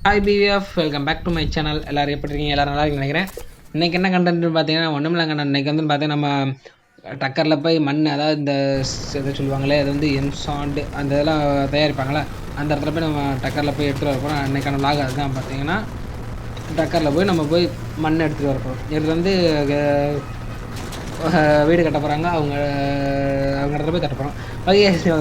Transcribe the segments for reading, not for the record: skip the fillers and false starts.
Hi PVF, welcome back to my channel. எல்லோரும் எப்படி இருக்கீங்க? எல்லோரும் நல்லா இருக்குன்னு நினைக்கிறேன். இன்றைக்கி என்ன கண்டென்ட்னு பார்த்தீங்கன்னா ஒன்றுமில்ல கண்டென்ட். இன்றைக்கி வந்து பார்த்தீங்கன்னா நம்ம டக்கரில் போய் மண், அதாவது இந்த இதை சொல்லுவாங்களே, அது வந்து எம்சாண்டு அந்த இதெல்லாம் தயாரிப்பாங்களே, அந்த இடத்துல போய் நம்ம டக்கரில் போய் எடுத்துகிட்டு வரப்போகிறோம். அன்றைக்கான விலாக் அதுதான். பார்த்தீங்கன்னா டக்கரில் போய் நம்ம போய் மண் எடுத்துகிட்டு வரப்போகிறோம். இது வந்து வீடு கட்ட போகிறாங்க. அவங்க இடத்துல போய் கட்ட போகிறோம்.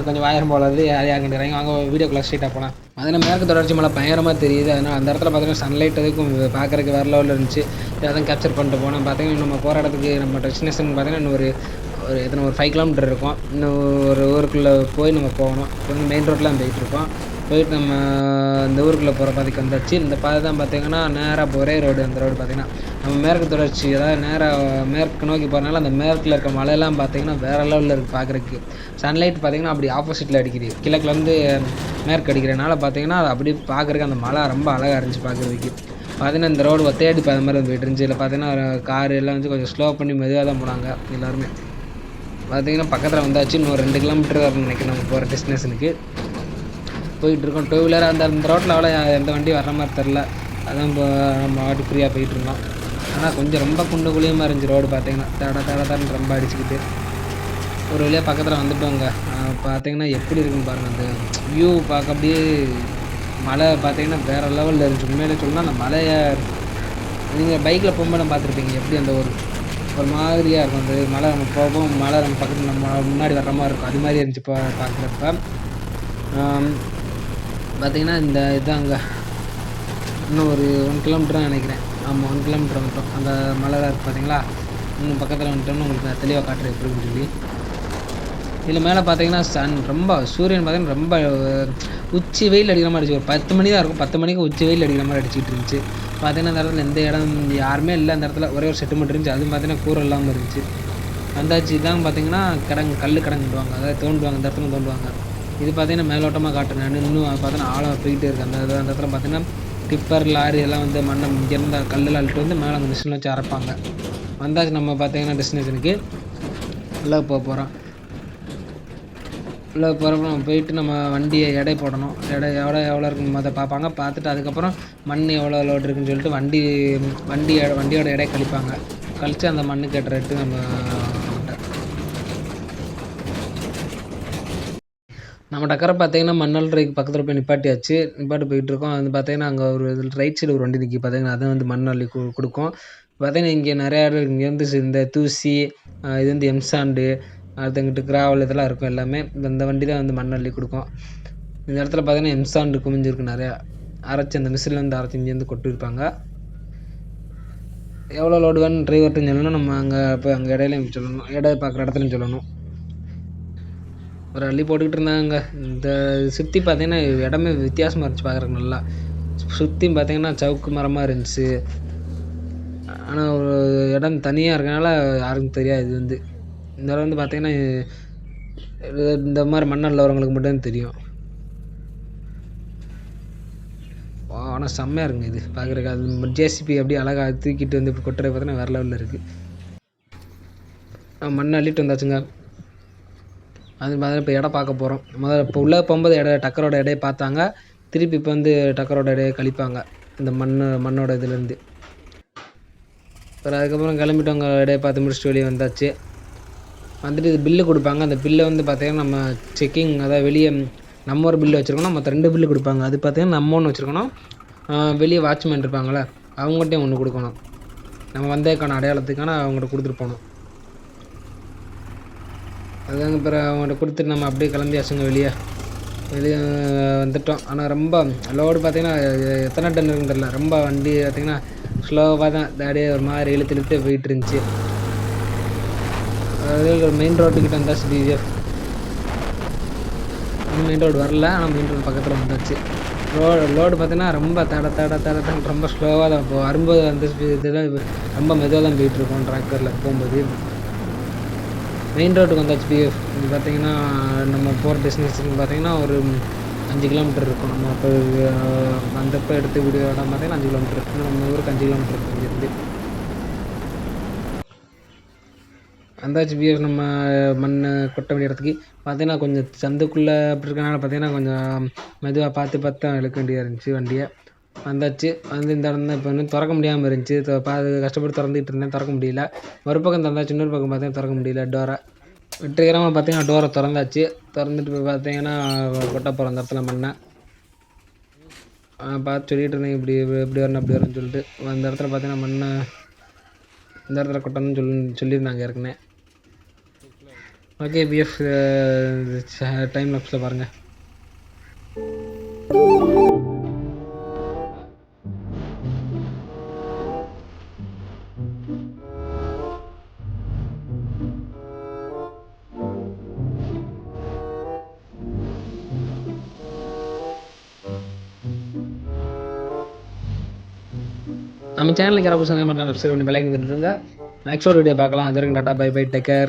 கொஞ்சம் வாயிரம் போல அது யார் கண்டுறாங்க. அவங்க வீடியோக்குள்ளே ஸ்ட்ரீட்டாக போகலாம். அதனால் மேற்கு தொடர்ச்சி மலை பயங்கரமாக தெரியுது. அதனால் அந்த இடத்துல பார்த்தீங்கன்னா சன்லைட் அதுக்கும் பார்க்குறதுக்கு வேறு லெவலில் இருந்துச்சு. அதான் கேப்சர் பண்ணிட்டு போனோம். பார்த்தீங்கன்னா நம்ம போகிற இடத்துக்கு நம்ம டெஸ்டினேஷன் பார்த்தீங்கன்னா இன்னும் ஒரு எத்தனை ஒரு 5 கிலோமீட்டர் இருக்கும். இன்னும் ஒரு ஊருக்குள்ளே போய் நம்ம போகணும். இப்போ வந்து மெயின் ரோட்லாம் போயிட்டுருக்கோம். போயிட்டு நம்ம இந்த ஊருக்குள்ளே போகிற பாதைக்கு வந்தாச்சு. இந்த பாதை தான் பார்த்தீங்கன்னா நேராக ஒரே ரோடு. அந்த ரோடு பார்த்தீங்கன்னா நம்ம மேற்கு தொடர்ச்சி, அதாவது நேராக மேற்கு நோக்கி போகிறனால அந்த மேற்கில் இருக்க மலையெல்லாம் பார்த்தீங்கன்னா வேறு லெவலில் இருக்குது பார்க்குறதுக்கு. சன்லைட் பார்த்தீங்கன்னா அப்படி ஆப்போசிட்டில் அடிக்குது. கிழக்குலேருந்து மேற்கு அடிக்கிறனால பார்த்தீங்கன்னா அது அப்படி பார்க்குறதுக்கு அந்த மலை ரொம்ப அழகாக இருந்துச்சு பார்க்குறதுக்கு. பார்த்தீங்கன்னா இந்த ரோடு ஒத்தையாடி பாதை மாதிரி போயிட்டு இருந்துச்சு. இல்லை பார்த்தீங்கன்னா கார் எல்லாம் வந்து கொஞ்சம் ஸ்லோ பண்ணி மெதுவாக தான் போனாங்க எல்லாருமே. பார்த்தீங்கன்னா பக்கத்தில் வந்தாச்சு. இன்னும் 2 கிலோமீட்டர் வரணும்னு நினைக்கிறேன் நம்ம போகிற டெஸ்டினேஷனுக்கு. போயிட்டுருக்கோம். 2 வீலர் அந்த ரோட்டில் அவ்வளோ எந்த வண்டி வர்ற மாதிரி தெரில. அதான் இப்போ நம்ம வாட்டி ஃப்ரீயாக போயிட்டுருந்தோம். ஆனால் கொஞ்சம் ரொம்ப குண்டு குழியமாக இருந்துச்சு ரோடு. பார்த்தீங்கன்னா தடன்னு ரொம்ப அடிச்சுக்கிட்டு ஒரு வழியாக பக்கத்தில் வந்துட்டோங்க. பார்த்தீங்கன்னா எப்படி இருக்குன்னு பாருங்கள். அந்த வியூ பார்க்க அப்படியே மலை பார்த்தீங்கன்னா வேறு லெவலில் இருந்துச்சு. உண்மையிலே சொல்லணும்னா அந்த மலையை நீங்கள் பைக்கில் போகும்போது பார்த்துருப்பீங்க எப்படி அந்த ஒரு மாதிரியாக இருக்கும். அந்த மலை நம்ம போகும், மலை நம்ம பக்கத்தில் நம்ம முன்னாடி வர்ற மாதிரி இருக்கும். அது மாதிரி இருந்துச்சு இப்போ பார்க்குறப்ப. பார்த்திங்கன்னா இந்த இதாங்க இன்னும் ஒரு 1 கிலோமீட்டர் தான் நினைக்கிறேன். ஆமாம், 1 கிலோமீட்டர் வந்துட்டோம். அந்த மலை தான் இருக்குது பார்த்தீங்களா. இன்னும் பக்கத்தில் வந்துட்டோம்னு உங்களுக்கு தெளிவாக காட்டுறேன் எப்படின்னு சொல்லி. இதில் மேலே பார்த்தீங்கன்னா ரொம்ப சூரியன் பார்த்தீங்கன்னா ரொம்ப உச்சி வெயில் அடிக்கிற மாதிரி அடிச்சு. ஒரு 10 மணி தான் இருக்கும். 10 மணிக்கு உச்சி வெயில் அடிக்கிற மாதிரி அடிச்சுட்டு இருந்துச்சு. பார்த்தீங்கன்னா அந்த இடத்துல எந்த இடம் யாருமே இல்லை. அந்த இடத்துல ஒரே ஒரு செட்டு மட்டும் இருந்துச்சு. அதுவும் பார்த்தீங்கன்னா கூரை இல்லாமல் இருந்துச்சு. வந்தாச்சு. இதான் பார்த்தீங்கன்னா கல் கிடங்குடுவாங்க, அதாவது தோண்டுவாங்க. இந்த இடத்துல தோண்டுவாங்க. இது பார்த்தீங்கன்னா மேலோட்டமாக காட்டுறேன். இன்னும் பார்த்தீங்கன்னா ஆழம் போயிட்டே இருக்குது. அந்த இடத்துல பார்த்தீங்கன்னா டிப்பர், லாரி எல்லாம் வந்து மண்ணை இங்கேருந்த கல்லெல்லாம் அள்ளிட்டு வந்து மேலே அந்த மிஷினில் வச்சு அரைப்பாங்க. வந்தாச்சு நம்ம பார்த்தீங்கன்னா டெஸ்டினேஷனுக்கு உள்ளே போகிறோம். உள்ளே போகிறப்ப நம்ம போயிட்டு நம்ம வண்டியை எடை போடணும். எவ்வளோ இருக்குன்னு அதை பார்ப்பாங்க. பார்த்துட்டு அதுக்கப்புறம் மண் எவ்வளோ லோடு இருக்குன்னு சொல்லிட்டு வண்டியோட எடை கழிப்பாங்க. கழித்து அந்த மண்ணுக்கு ஏற்ற ரேட்டு நம்ம டக்கரை பார்த்தீங்கன்னா மண்ணல்றைக்கு பக்கத்தில் போய் நிப்பாட்டியாச்சு. போயிட்டுருக்கோம். அது பார்த்தீங்கன்னா அங்கே ஒரு ரைட் சைடு ஒரு வண்டி நிற்கி பார்த்தீங்கன்னா அதை வந்து மண் அள்ளி கொடுக்கும். பார்த்தீங்கன்னா இங்கே நிறையா இங்கேருந்து இந்த தூசி, இது வந்து எம்சாண்டு, அடுத்தங்கிட்டு கிராவல் இதெல்லாம் இருக்கும் எல்லாமே. இந்த வண்டி தான் வந்து மண் அள்ளி கொடுக்கும். இந்த இடத்துல பார்த்தீங்கன்னா எம்சாண்டு குமிஞ்சிருக்கு நிறையா. அரைச்சி அந்த மிஷினில் வந்து அரைச்சி இங்கேருந்து கொட்டிருப்பாங்க. எவ்வளோ லோடு வேணும் டிரைவர்கிட்ட சொல்லணும். நம்ம அங்கே போய் அங்கே இடையிலையும் சொல்லணும், எடை பார்க்குற இடத்துலையும் சொல்லணும். ஒரு அள்ளி போட்டுக்கிட்டு இருந்தாங்க. இந்த சுற்றி பார்த்தீங்கன்னா இடமே வித்தியாசமாக இருந்துச்சு பார்க்குறதுக்கு. நல்லா சுற்றியும் பார்த்தீங்கன்னா சவுக்கு மரமாக இருந்துச்சு. ஆனால் ஒரு இடம் தனியாக இருக்கனால யாருக்கும் தெரியாது. இது வந்து இந்த இடம் வந்து பார்த்தீங்கன்னா இந்த மாதிரி மண்ணில் வரவங்களுக்கு மட்டும்தான் தெரியும். ஆனால் செம்மையாக இருக்குங்க இது பார்க்குறதுக்கு. அது ஜேசிபி அப்படியே அழகாக தூக்கிட்டு வந்து இப்போ கொட்டுறது பார்த்தீங்கன்னா வேறு லெவலில் இருக்குது. மண்ணை அள்ளிட்டு வந்தாச்சுங்க. அது மாதிரி இப்போ இடம் பார்க்க போகிறோம். முதல்ல இப்போ உள்ளே போகும்போது டக்கரோட எடையை பார்த்தாங்க. திருப்பி இப்போ வந்து டக்கரோட எடையை கழிப்பாங்க இந்த மண்ணோட இதுலேருந்து. அப்புறம் அதுக்கப்புறம் கிளம்பிட்டு அவங்க எடையை பார்த்து முடிச்சுட்டு வெளியே வந்தாச்சு. வந்துட்டு இது பில்லு கொடுப்பாங்க. அந்த பில்லை வந்து பார்த்திங்கன்னா நம்ம செக்கிங், அதாவது வெளியே நம்ம ஒரு பில்லு வச்சுருக்கணும். மற்ற 2 பில்லு கொடுப்பாங்க. அது பார்த்திங்கன்னா நம்ம ஒன்று வச்சுருக்கணும். வெளியே வாட்ச்மேன் இருப்பாங்களே அவங்கள்ட்டையும் ஒன்று கொடுக்கணும். நம்ம வந்ததுக்கான அடையாளத்துக்கான அவங்கள்ட்ட கொடுத்துட்டு போகணும். அதுதாங்க. பிறகு அவங்கள்ட்ட கொடுத்துட்டு நம்ம அப்படியே கிளம்பியாச்சுங்க. வெளியே வந்துட்டோம். ஆனால் ரொம்ப லோடு பார்த்திங்கன்னா எத்தனை டன் இருக்குன்னு தெரியல. ரொம்ப வண்டி பார்த்திங்கன்னா ஸ்லோவாக தான் அப்படியே ஒரு மாதிரி இழுத்து போயிட்டு இருந்துச்சு. அதாவது மெயின் ரோட்டுக்கிட்ட வந்தாச்சு. பிவிஎஃப் மெயின் ரோடு வரல, ஆனால் மெயின் ரோடு பக்கத்தில் வந்தாச்சு. லோடு பார்த்தீங்கன்னா ரொம்ப தட ரொம்ப ஸ்லோவாக தான் போகும். வரும்போது அந்த இதெல்லாம் ரொம்ப மெதுவாக தான் போயிட்டுருக்கோம் டிராக்டரில் போகும்போது. மெயின் ரோட்டுக்கு வந்தாச்சு. பிஎஃப் இது பார்த்திங்கன்னா நம்ம போகிற டெஸ்டினேஷன் பார்த்திங்கன்னா ஒரு 5 கிலோமீட்டர் இருக்கும். நம்ம இப்போ வந்தப்போ எடுத்து வீடியோ இடம் பார்த்திங்கன்னா 5 கிலோமீட்டர் இருக்குது. நம்ம ஊருக்கு 5 கிலோமீட்டர் இருக்குது இங்கேருந்து. வந்தாச்சு பிஎஃப் நம்ம மண் கொட்ட வேண்டிய இடத்துக்கு. பார்த்தீங்கன்னா கொஞ்சம் சந்துக்குள்ளே அப்படி இருக்கனால பார்த்தீங்கன்னா கொஞ்சம் மெதுவாக பார்த்து தான் இழுக்க வேண்டியதாக இருந்துச்சு வண்டியை. வந்தாச்சு. வந்து இந்த இடம் தான் இப்போ இன்னும் திறக்க முடியாமல் இருந்துச்சு. கஷ்டப்பட்டு திறந்துக்கிட்டு இருந்தேன், திறக்க முடியல. ஒரு பக்கம் திறந்தாச்சு, இன்னொரு பக்கம் பார்த்தீங்கன்னா திறக்க முடியல டோரை. வெற்றிகரமாக பார்த்தீங்கன்னா டோரை திறந்தாச்சு. திறந்துட்டு போய் பார்த்தீங்கன்னா கொட்ட போகிறோம் அந்த இடத்துல மண்ணை. பார்த்து சொல்லிட்டு இருந்தேன் இப்படி இப்படி வரணும் அப்படி வரணும்னு சொல்லிட்டு. அந்த இடத்துல பார்த்தீங்கன்னா மண்ணை இந்த இடத்துல கொட்டணும்னு சொல்லியிருந்தாங்க ஏற்கனவே. ஓகே பிஎஃப் டைம் லாப்ஸில் பாருங்கள். நம்ம சேனலுக்கு யாராவது புதுசாக சப்ஸ்கிரைப் பண்ணி பெல் ஐக்கன் தட்டிடுங்க. நெக்ஸ்ட் ஒரு வீடியோ பார்க்கலாம். அது வரைக்கும் tata bye bye, take care.